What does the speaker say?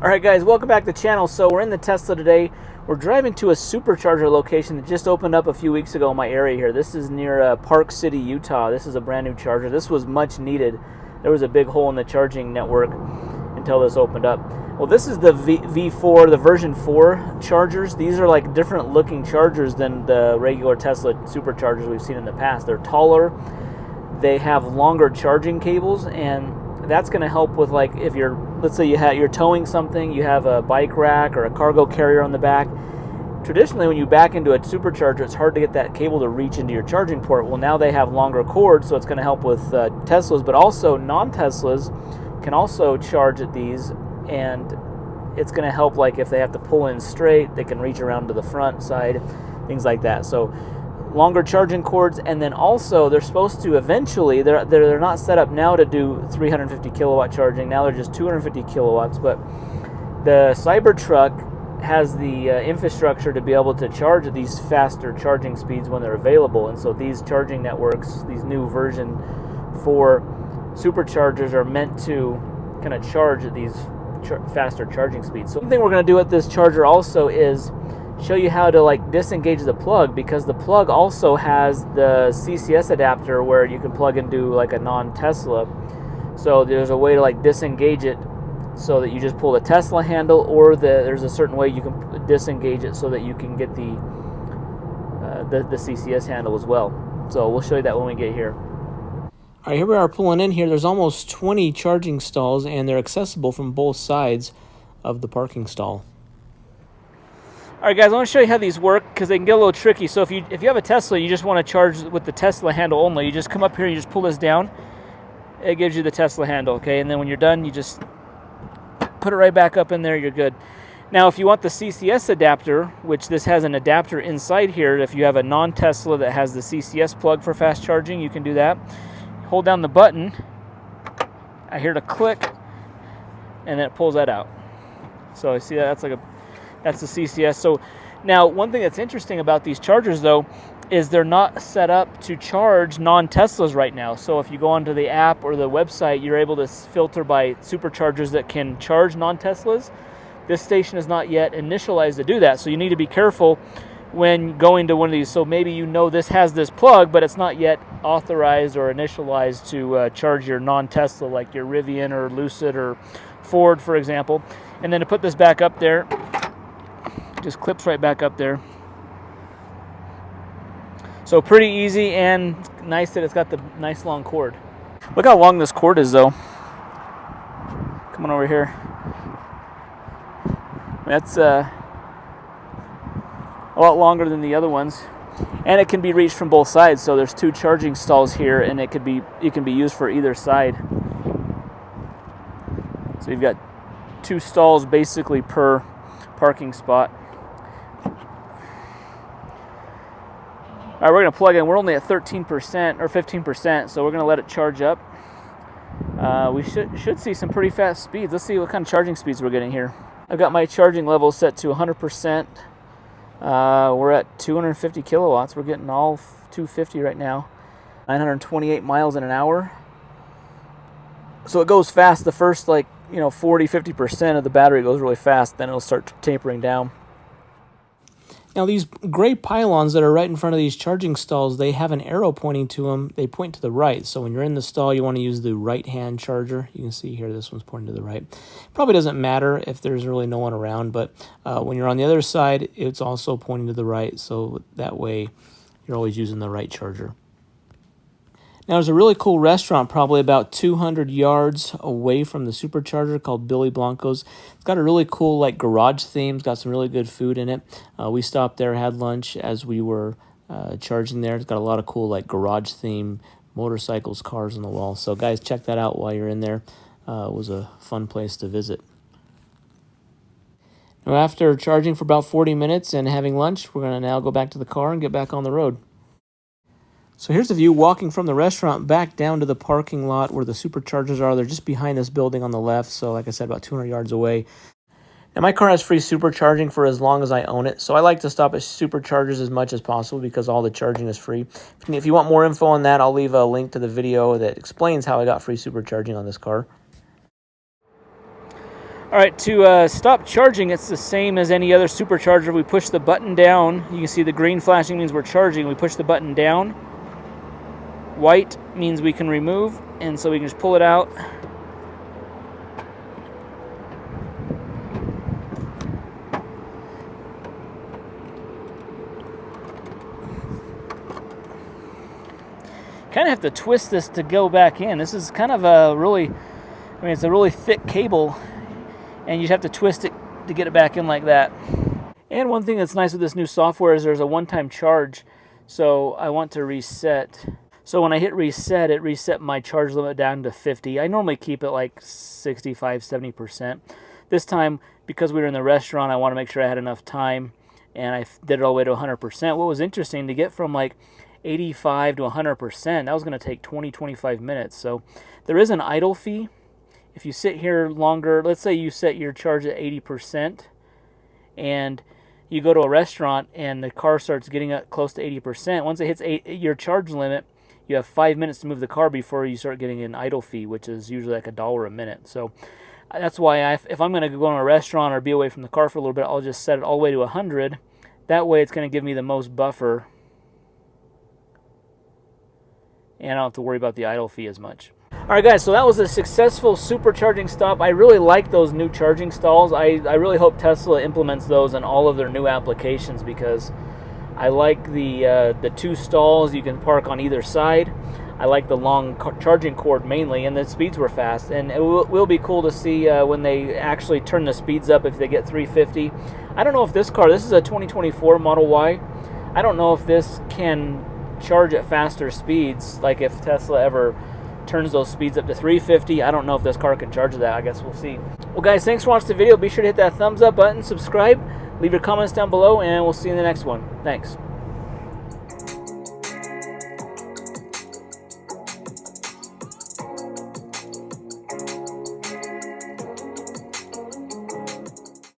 Alright guys, welcome back to the channel. So we're in the Tesla today. We're driving to a Supercharger location that just opened up a few weeks ago in my area here. This is near Park City, Utah. This is a brand new charger. This was much needed. There was a big hole in the charging network until this opened up. Well, this is the V4, the version 4 chargers. These are like different looking chargers than the regular Tesla Superchargers we've seen in the past. They're taller. They have longer charging cables, and that's going to help with, like, if you're, let's say you're towing something, you have a bike rack or a cargo carrier on the back. Traditionally, when you back into a supercharger, it's hard to get that cable to reach into your charging port. Well, now they have longer cords, so it's going to help with Teslas, but also non-Teslas can also charge at these, and it's going to help, like, if they have to pull in straight, they can reach around to the front side, things like that. So longer charging cords, and then also they're supposed to eventually, they're not set up now to do 350 kilowatt charging. Now they're just 250 kilowatts, but the Cybertruck has the infrastructure to be able to charge at these faster charging speeds when they're available. And so these charging networks, these new version 4 superchargers, are meant to kind of charge at these faster charging speeds. So one thing we're going to do at this charger also is show you how to, like, disengage the plug, because the plug also has the CCS adapter where you can plug into, like, a non-Tesla. So there's a way to, like, disengage it so that you just pull the Tesla handle, or there's a certain way you can disengage it so that you can get the CCS handle as well. So we'll show you that when we get here. All right, here we are pulling in here. There's almost 20 charging stalls, and they're accessible from both sides of the parking stall. Alright guys, I want to show you how these work, because they can get a little tricky. So if you have a Tesla, you just want to charge with the Tesla handle only. You just come up here, you just pull this down. It gives you the Tesla handle, okay? And then when you're done, you just put it right back up in there, you're good. Now if you want the CCS adapter, which this has an adapter inside here, if you have a non-Tesla that has the CCS plug for fast charging, you can do that. Hold down the button, I hear the click, and then it pulls that out. So you see that? That's the CCS. So now, one thing that's interesting about these chargers, though, is they're not set up to charge non-Teslas right now. So if you go onto the app or the website, you're able to filter by superchargers that can charge non-Teslas. This station is not yet initialized to do that, so you need to be careful when going to one of these. So maybe you know this has this plug, but it's not yet authorized or initialized to charge your non-Tesla, like your Rivian or Lucid or Ford, for example. And then to put this back up there, just clips right back up there. So pretty easy, and nice that it's got the nice long cord. Look how long this cord is, though. Come on over here. That's a lot longer than the other ones, and it can be reached from both sides. So there's 2 charging stalls here, and it can be used for either side. So you've got 2 stalls basically per parking spot. All right, we're going to plug in. We're only at 13% or 15%, so we're going to let it charge up. We should see some pretty fast speeds. Let's see what kind of charging speeds we're getting here. I've got my charging level set to 100%. We're at 250 kilowatts. We're getting all 250 right now. 928 miles in an hour. So it goes fast. The first, 40-50% of the battery goes really fast. Then it'll start tapering down. Now these gray pylons that are right in front of these charging stalls, they have an arrow pointing to them. They point to the right. So when you're in the stall, you want to use the right-hand charger. You can see here this one's pointing to the right. Probably doesn't matter if there's really no one around, but when you're on the other side, it's also pointing to the right. So that way you're always using the right charger. Now, there's a really cool restaurant probably about 200 yards away from the supercharger called Billy Blanco's. It's got a really cool, like, garage theme. It's got some really good food in it. We stopped there, had lunch as we were charging there. It's got a lot of cool, like, garage theme, motorcycles, cars on the wall. So, guys, check that out while you're in there. It was a fun place to visit. Now, after charging for about 40 minutes and having lunch, we're going to now go back to the car and get back on the road. So here's the view walking from the restaurant back down to the parking lot where the superchargers are. They're just behind this building on the left, so like I said, about 200 yards away. Now my car has free supercharging for as long as I own it, so I like to stop at superchargers as much as possible because all the charging is free. If you want more info on that, I'll leave a link to the video that explains how I got free supercharging on this car. All right, to stop charging, it's the same as any other supercharger. We push the button down. You can see the green flashing means we're charging. We push the button down. White means we can remove, and so we can just pull it out. Kind of have to twist this to go back in. This is kind of a really, it's a really thick cable, and you'd have to twist it to get it back in like that. And one thing that's nice with this new software is there's a one-time charge. So I want to reset. So when I hit reset, it reset my charge limit down to 50. I normally keep it like 65, 70%. This time, because we were in the restaurant, I want to make sure I had enough time, and I did it all the way to 100%. What was interesting, to get from like 85 to 100%, that was going to take 20-25 minutes. So there is an idle fee. If you sit here longer, let's say you set your charge at 80% and you go to a restaurant and the car starts getting up close to 80%, once it hits your charge limit, you have 5 minutes to move the car before you start getting an idle fee, which is usually like $1 a minute. So that's why if I'm going to go to a restaurant or be away from the car for a little bit, I'll just set it all the way to 100. That way it's going to give me the most buffer, and I don't have to worry about the idle fee as much. Alright guys, so that was a successful supercharging stop. I really like those new charging stalls. I really hope Tesla implements those in all of their new applications, because I like the 2 stalls you can park on either side. I like the long charging cord mainly, and the speeds were fast. And it will be cool to see when they actually turn the speeds up, if they get 350. I don't know if this is a 2024 Model Y. I don't know if this can charge at faster speeds, like if Tesla ever turns those speeds up to 350. I don't know if this car can charge that. I guess we'll see. Well guys, thanks for watching the video. Be sure to hit that thumbs up button, subscribe, leave your comments down below, and we'll see you in the next one. Thanks.